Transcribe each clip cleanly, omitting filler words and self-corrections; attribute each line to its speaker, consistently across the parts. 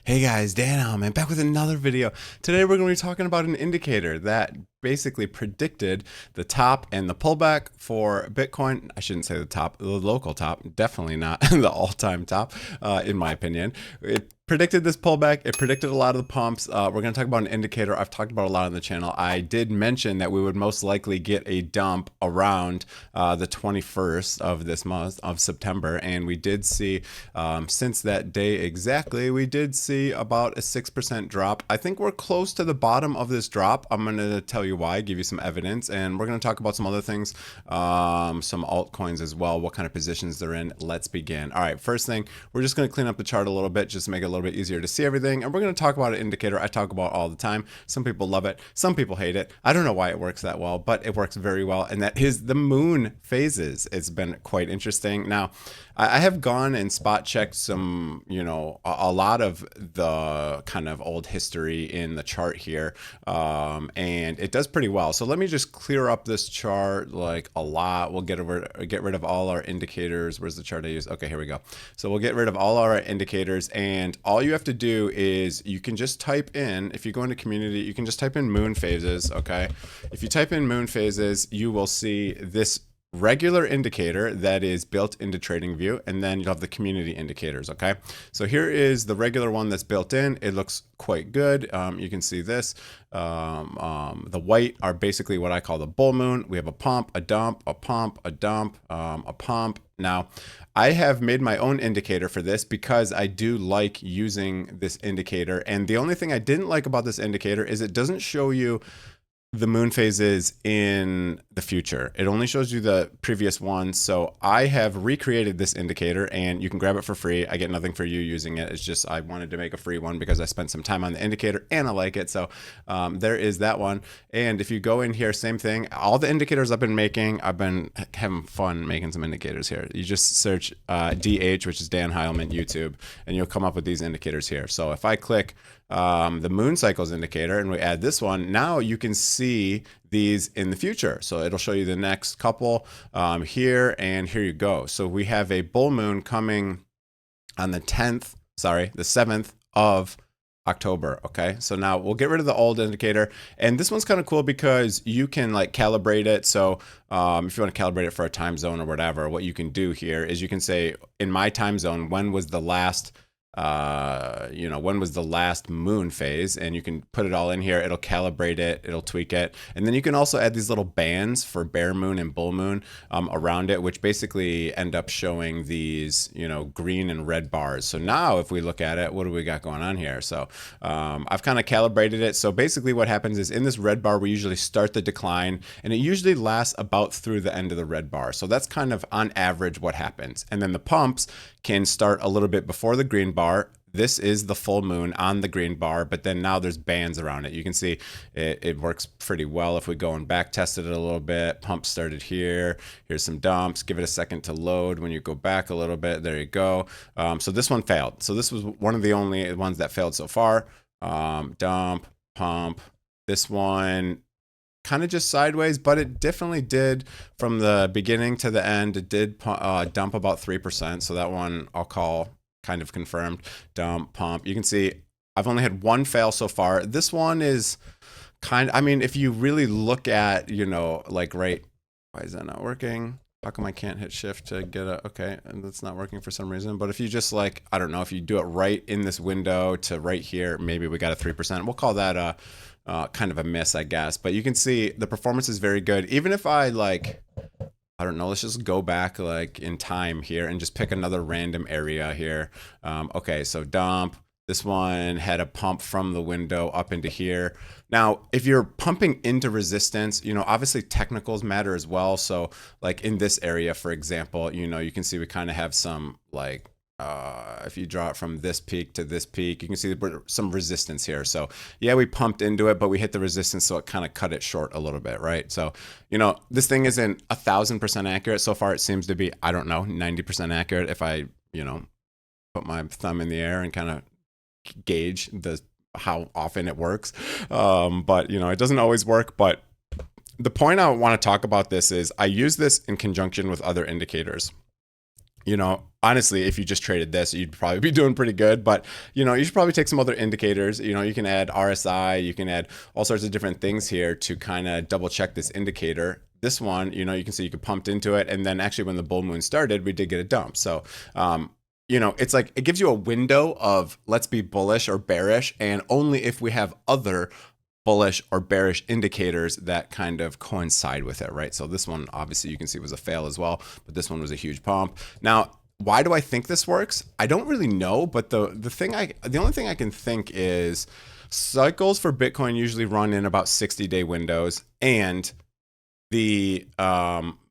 Speaker 1: Hey guys, Dan Heilman back with another video. Today we're going to be talking about an indicator that basically predicted the top and the pullback for Bitcoin. I shouldn't say the top, the local top, definitely not the all-time top, in my opinion. It predicted this pullback. It predicted a lot of the pumps. We're going to talk about an indicator I've talked about a lot on the channel. I did mention that we would most likely get a dump around the 21st of this month of September, and we did see since that day exactly, we did see about a 6% drop. I think we're close to the bottom of this drop. I'm going to tell you why, give you some evidence, and we're going to talk about some other things, some altcoins as well, what kind of positions they're in. Let's begin. All right, first thing, we're just going to clean up the chart a little bit, just to make it a little bit easier to see everything, and we're going to talk about an indicator I talk about all the time. Some people love it, some people hate it. I don't know why it works that well, but it works very well, and that is the moon phases. It's been quite interesting. Now, I have gone and spot checked some, a lot of the kind of old history in the chart here, and it does pretty well. So let me just clear up this chart like a lot. We'll get rid of all our indicators. Where's the chart I use? Okay, here we go. So we'll get rid of all our indicators, and all you have to do is you can just type in, if you go into community, you can just type in moon phases, okay? If you type in moon phases, you will see this regular indicator that is built into TradingView, and then you'll have the community indicators. Okay, so here is the regular one that's built in. It looks quite good. You can see this. The white are basically what I call the bull moon. We have a pump, a dump, a pump, a dump, a pump. Now, I have made my own indicator for this because I do like using this indicator, and the only thing I didn't like about this indicator is it doesn't show you the moon phases in the future. It only shows you the previous one. So I have recreated this indicator, and you can grab it for free. I get nothing for you using it. It's just I wanted to make a free one because I spent some time on the indicator and I like it. So there is that one. And if you go in here, same thing. All the indicators I've been making, I've been having fun making some indicators here. You just search DH, which is Dan Heilman YouTube, and you'll come up with these indicators here. So if I click the moon cycles indicator and we add this one, now you can see these in the future. So it'll show you the next couple here, and here you go. So we have a bull moon coming on the 7th of October. Okay, so now we'll get rid of the old indicator, and this one's kind of cool because you can like calibrate it. So if you want to calibrate it for a time zone or whatever, what you can do here is you can say, in my time zone, when was the last when was the last moon phase, and you can put it all in here. It'll calibrate it, it'll tweak it, and then you can also add these little bands for bear moon and bull moon around it, which basically end up showing these green and red bars. So now if we look at it, what do we got going on here? So I've kind of calibrated it. So basically what happens is, in this red bar we usually start the decline, and it usually lasts about through the end of the red bar. So that's kind of on average what happens. And then the pumps can start a little bit before the green bar. This is the full moon on the green bar, but then now there's bands around it. You can see it works pretty well. If we go and back tested it a little bit, pump started here. Here's some dumps. Give it a second to load. When you go back a little bit, there you go. So this one failed. So this was one of the only ones that failed so far. Dump, pump. This one kind of just sideways, but it definitely did from the beginning to the end. It did dump about 3%. So that one I'll call kind of confirmed. Dump, pump. You can see I've only had one fail so far. This one is if you really look at, why is that not working? How come I can't hit shift to get okay, and that's not working for some reason. But if you just I don't know, if you do it right in this window to right here, maybe we got a 3%. We'll call that kind of a miss, I guess. But you can see the performance is very good. Even if I I don't know, let's just go back in time here and just pick another random area here. Okay, so dump. This one had a pump from the window up into here. Now, if you're pumping into resistance, obviously technicals matter as well. So in this area, for example, you can see we kind of have some if you draw it from this peak to this peak, you can see some resistance here. So yeah, we pumped into it, but we hit the resistance, so it kind of cut it short a little bit, right? So this thing isn't 1,000% accurate. So far it seems to be, I don't know, 90% accurate if I put my thumb in the air and kind of gauge how often it works. But it doesn't always work. But the point I want to talk about this is, I use this in conjunction with other indicators. honestly, if you just traded this, you'd probably be doing pretty good. But, you should probably take some other indicators. You can add RSI, you can add all sorts of different things here to kind of double check this indicator. This one, you can see you could pumped into it. And then actually when the bull moon started, we did get a dump. So, it's like it gives you a window of let's be bullish or bearish, and only if we have other bullish or bearish indicators that kind of coincide with it, right? So this one, obviously, you can see was a fail as well, but this one was a huge pump. Now, why do I think this works? I don't really know, but the only thing I can think is cycles for Bitcoin usually run in about 60-day windows, and the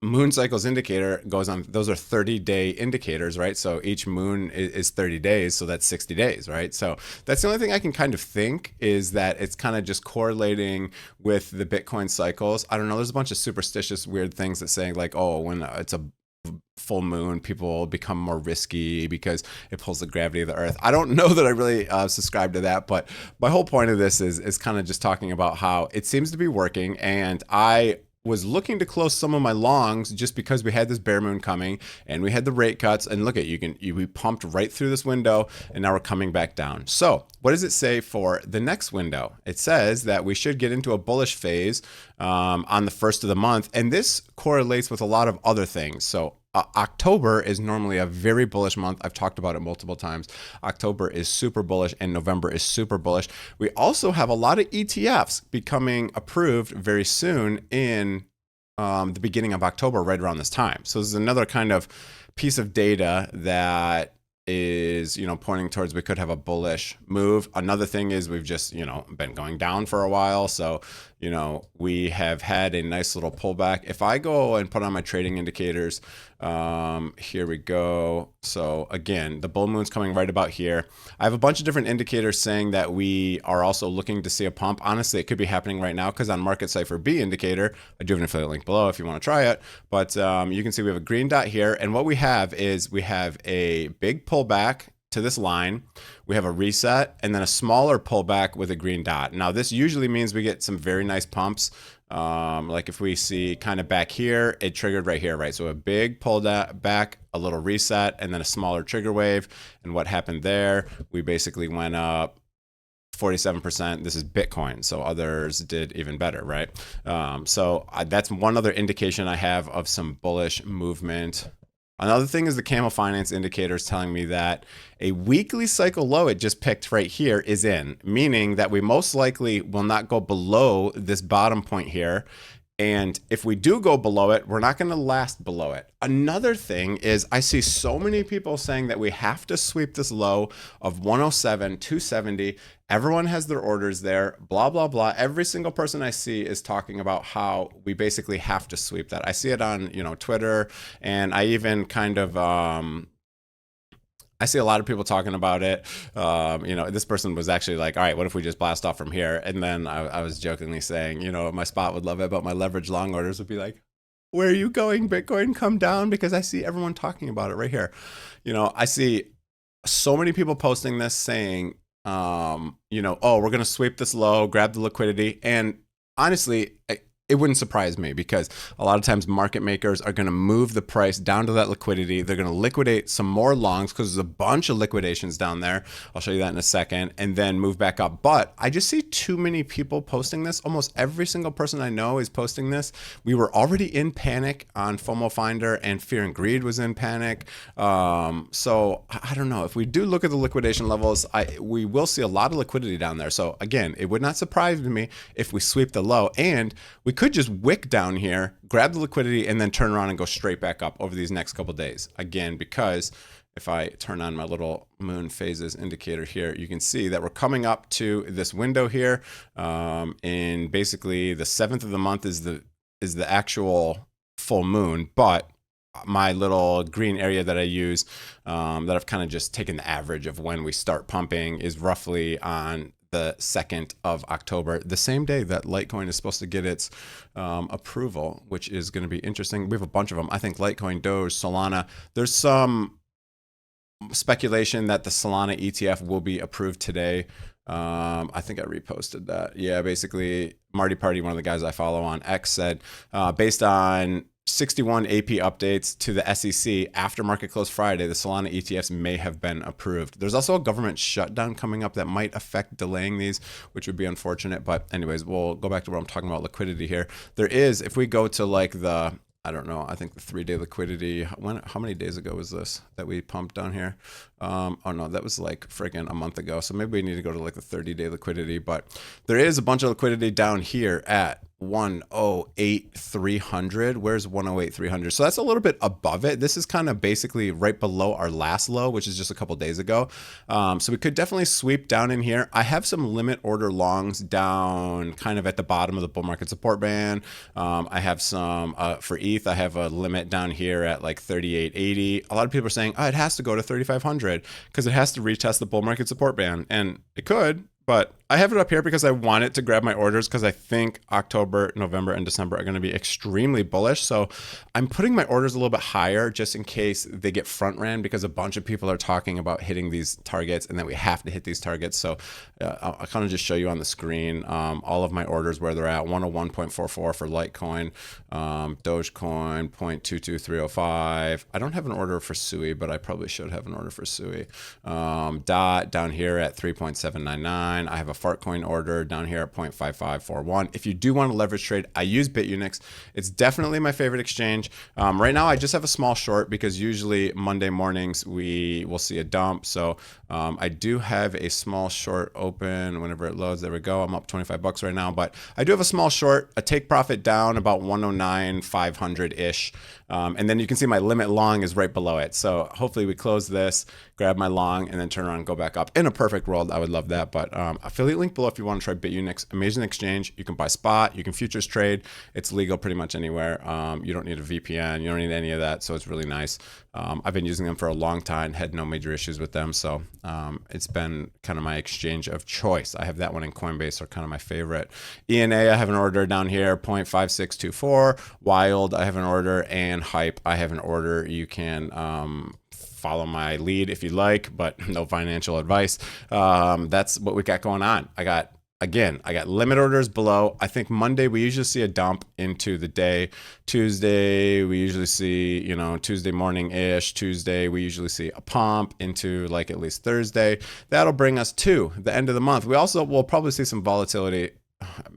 Speaker 1: moon cycles indicator goes on, those are 30-day indicators, right? So each moon is 30 days, so that's 60 days, right? So that's the only thing I can kind of think, is that it's kind of just correlating with the Bitcoin cycles. I don't know, there's a bunch of superstitious weird things that say like, oh, when it's a full moon, people become more risky because it pulls the gravity of the earth. I don't know that I really subscribe to that, but my whole point of this is kind of just talking about how it seems to be working, and I was looking to close some of my longs just because we had this bear moon coming and we had the rate cuts, and look at we pumped right through this window, and now we're coming back down. So what does it say for the next window? It says that we should get into a bullish phase on the first of the month, and this correlates with a lot of other things. So October is normally a very bullish month. I've talked about it multiple times. October is super bullish and November is super bullish. We also have a lot of ETFs becoming approved very soon in the beginning of October, right around this time. So this is another kind of piece of data that is, pointing towards we could have a bullish move. Another thing is we've just, been going down for a while. So, we have had a nice little pullback. If I go and put on my trading indicators, here we go. So again, the bull moon's coming right about here. I have a bunch of different indicators saying that we are also looking to see a pump. Honestly, it could be happening right now, because on Market Cipher B indicator, I do have an affiliate link below if you want to try it. But you can see we have a green dot here. And what we have is we have a big pullback to this line, we have a reset, and then a smaller pullback with a green dot. Now this usually means we get some very nice pumps. Like if we see kind of back here, it triggered right here, right? So a big pull back, a little reset, and then a smaller trigger wave. And what happened there, we basically went up 47%. This is Bitcoin, so others did even better, right? So that's one other indication I have of some bullish movement. Another thing is the Camel Finance indicator is telling me that a weekly cycle low it just picked right here is in, meaning that we most likely will not go below this bottom point here. And if we do go below it, we're not going to last below it. Another thing is I see so many people saying that we have to sweep this low of 107, 270. Everyone has their orders there, blah, blah, blah. Every single person I see is talking about how we basically have to sweep that. I see it on, Twitter, and I even kind of, I see a lot of people talking about it. This person was actually like, all right, what if we just blast off from here? And then I was jokingly saying, my spot would love it, but my leverage long orders would be like, where are you going, Bitcoin? Come down, because I see everyone talking about it right here. I see so many people posting this saying, oh, we're going to sweep this low, grab the liquidity. And honestly, it wouldn't surprise me, because a lot of times market makers are going to move the price down to that liquidity. They're going to liquidate some more longs, because there's a bunch of liquidations down there. I'll show you that in a second, and then move back up. But I just see too many people posting this. Almost every single person I know is posting this. We were already in panic on FOMO Finder, and Fear and Greed was in panic. So I don't know. If we do look at the liquidation levels, we will see a lot of liquidity down there. So again, it would not surprise me if we sweep the low, and we could just wick down here, grab the liquidity, and then turn around and go straight back up over these next couple days. Again, because if I turn on my little moon phases indicator here, you can see that we're coming up to this window here. And basically the 7th of the month is the actual full moon, but my little green area that I use, that I've kind of just taken the average of when we start pumping, is roughly on the 2nd of October, the same day that Litecoin is supposed to get its approval, which is going to be interesting. We have a bunch of them. I think Litecoin, Doge, Solana. There's some speculation that the Solana ETF will be approved today. I think I reposted that. Yeah, basically Marty Party, one of the guys I follow on X, said based on 61 AP updates to the SEC after market close Friday, the Solana ETFs may have been approved. There's also a government shutdown coming up that might affect delaying these, which would be unfortunate. But anyways, we'll go back to where I'm talking about liquidity here. There is, if we go to like the, I don't know, I think the 3-day liquidity, how many days ago was this that we pumped down here? Oh no, that was like friggin' a month ago. So maybe we need to go to like the 30-day liquidity, but there is a bunch of liquidity down here at 108,300. Where's 108,300? So that's a little bit above it. This is kind of basically right below our last low, which is just a couple days ago. So we could definitely sweep down in here. I have some limit order longs down kind of at the bottom of the bull market support band. I have some for ETH. I have a limit down here at like 3880. A lot of people are saying, oh, it has to go to 3,500 because it has to retest the bull market support band, and it could. But I have it up here because I want it to grab my orders because I think October, November, and December are going to be extremely bullish. So I'm putting my orders a little bit higher just in case they get front ran, because a bunch of people are talking about hitting these targets and that we have to hit these targets. So I'll kind of just show you on the screen all of my orders where they're at. 101.44 for Litecoin, Dogecoin 0.22305. I don't have an order for SUI, but I probably should have an order for SUI. DOT down here at 3.799. I have a Fartcoin order down here at 0.5541. If you do want to leverage trade, I use Bitunix. It's definitely my favorite exchange. Right now, I just have a small short because usually Monday mornings we will see a dump. So I do have a small short open whenever it loads. There we go. I'm up 25 bucks right now, but I do have a small short, a take profit down about 109,500-ish. And then you can see my limit long is right below it. So hopefully we close this, grab my long, and then turn around and go back up. In a perfect world, I would love that. But affiliate link below if you want to try Bitunix. Amazing exchange. You can buy spot. You can futures trade. It's legal pretty much anywhere. You don't need a VPN. You don't need any of that. So it's really nice. I've been using them for a long time. Had no major issues with them. So it's been kind of my exchange of choice. I have that one in Coinbase, are kind of my favorite. ENA, I have an order down here, 0.5624. Wild, I have an order. And Hype, I have an order. You can follow my lead if you like, but no financial advice. That's what we got going on. I got limit orders below. I think Monday we usually see a dump into the day. Tuesday we usually see, Tuesday morning-ish. Tuesday we usually see a pump into like at least Thursday. That'll bring us to the end of the month. We'll probably see some volatility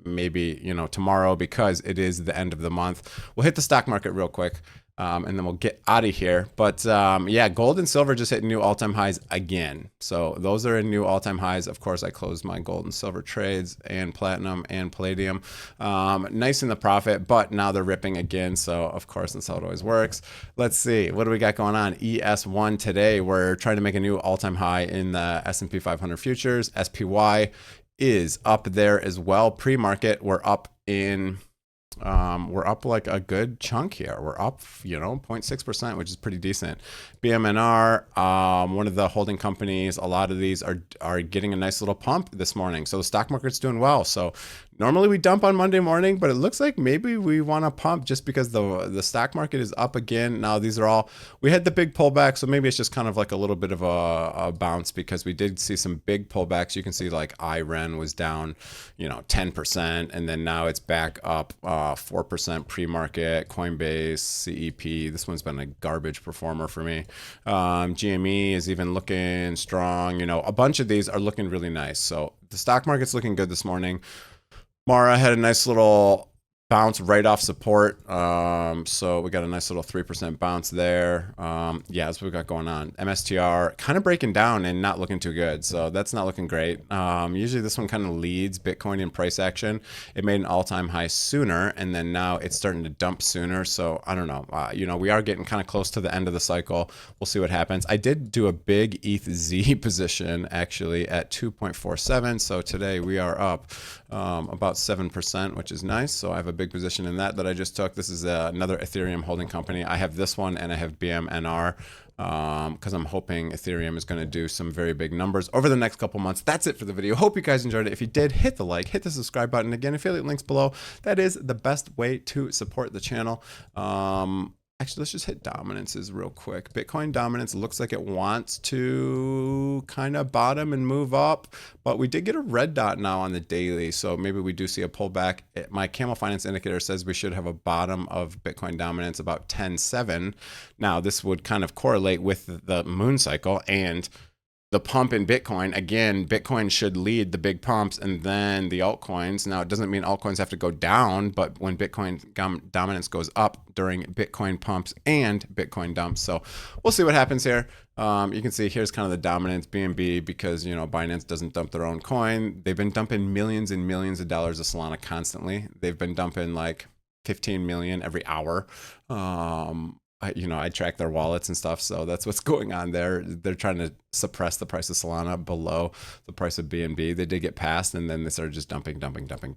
Speaker 1: maybe, tomorrow because it is the end of the month. We'll hit the stock market real quick. And then we'll get out of here. But yeah, gold and silver just hit new all-time highs again. So those are in new all-time highs. Of course, I closed my gold and silver trades and platinum and palladium. Nice in the profit, but now they're ripping again. So of course, that's how it always works. Let's see. What do we got going on? ES1 today. We're trying to make a new all-time high in the S&P 500 futures. SPY is up there as well. Pre-market, we're up like a good chunk here. We're up, 0.6%, which is pretty decent. BMNR, one of the holding companies, a lot of these are getting a nice little pump this morning. So the stock market's doing well. So normally we dump on Monday morning, but it looks like maybe we want to pump just because the stock market is up again. Now these are all, we had the big pullback, so maybe it's just kind of like a little bit of a bounce because we did see some big pullbacks. You can see like IREN was down, 10%, and then now it's back up 4% pre-market. Coinbase, CEP, this one's been a garbage performer for me. GME is even looking strong. A bunch of these are looking really nice. So the stock market's looking good this morning. Mara had a nice little bounce right off support. So we got a nice little 3% bounce there. Yeah, that's what we got going on. MSTR kind of breaking down and not looking too good. So that's not looking great. Usually this one kind of leads Bitcoin in price action. It made an all-time high sooner, and then now it's starting to dump sooner. So I don't know. We are getting kind of close to the end of the cycle. We'll see what happens. I did do a big ETH-Z position actually at 2.47. So today we are up about 7%, which is nice. So I have a big position in that I just took. This is another Ethereum holding company. I have this one and I have BMNR because I'm hoping Ethereum is going to do some very big numbers over the next couple months. That's it for the video. Hope you guys enjoyed it. If you did, hit the like, hit the subscribe button. Again, affiliate links below. That is the best way to support the channel. Actually, let's just hit dominances real quick. Bitcoin dominance looks like it wants to kind of bottom and move up, but we did get a red dot now on the daily, so maybe we do see a pullback. My Camel Finance indicator says we should have a bottom of Bitcoin dominance about 10.7. Now, this would kind of correlate with the moon cycle and the pump in Bitcoin. Again, Bitcoin should lead the big pumps and then the altcoins. Now, it doesn't mean altcoins have to go down, but when Bitcoin dominance goes up during Bitcoin pumps and Bitcoin dumps. So we'll see what happens here. You can see here's kind of the dominance BNB because, you know, Binance doesn't dump their own coin. They've been dumping millions and millions of dollars of Solana constantly. They've been dumping like 15 million every hour. I track their wallets and stuff, so that's what's going on there. They're trying to suppress the price of Solana below the price of BNB. They did get passed, and then they started just dumping. Litecoin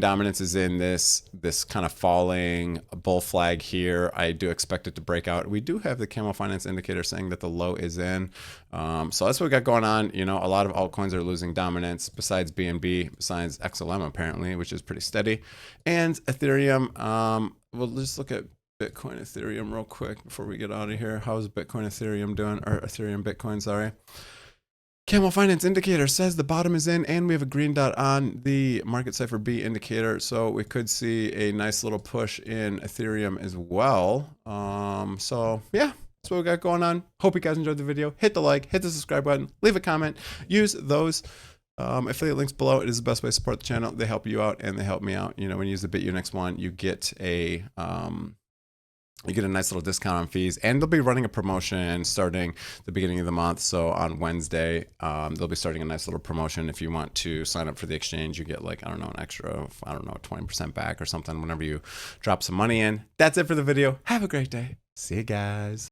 Speaker 1: dominance is in this kind of falling bull flag here. I do expect it to break out. We do have the Camel Finance indicator saying that the low is in. So that's what we got going on. You know, a lot of altcoins are losing dominance besides BNB, besides XLM apparently, which is pretty steady, and Ethereum. Well, let's look at Bitcoin Ethereum real quick before we get out of here. How's Bitcoin Ethereum doing? Or Ethereum Bitcoin, sorry. Camel Finance indicator says the bottom is in, and we have a green dot on the Market Cipher B indicator. So we could see a nice little push in Ethereum as well. So yeah, that's what we got going on. Hope you guys enjoyed the video. Hit the like, hit the subscribe button, leave a comment, use those affiliate links below. It is the best way to support the channel. They help you out and they help me out. You know, when you use the Bitunix one, you get a nice little discount on fees, and they'll be running a promotion starting the beginning of the month. So on Wednesday, they'll be starting a nice little promotion. If you want to sign up for the exchange, you get like, I don't know, an extra, 20% back or something whenever you drop some money in. That's it for the video. Have a great day. See you guys.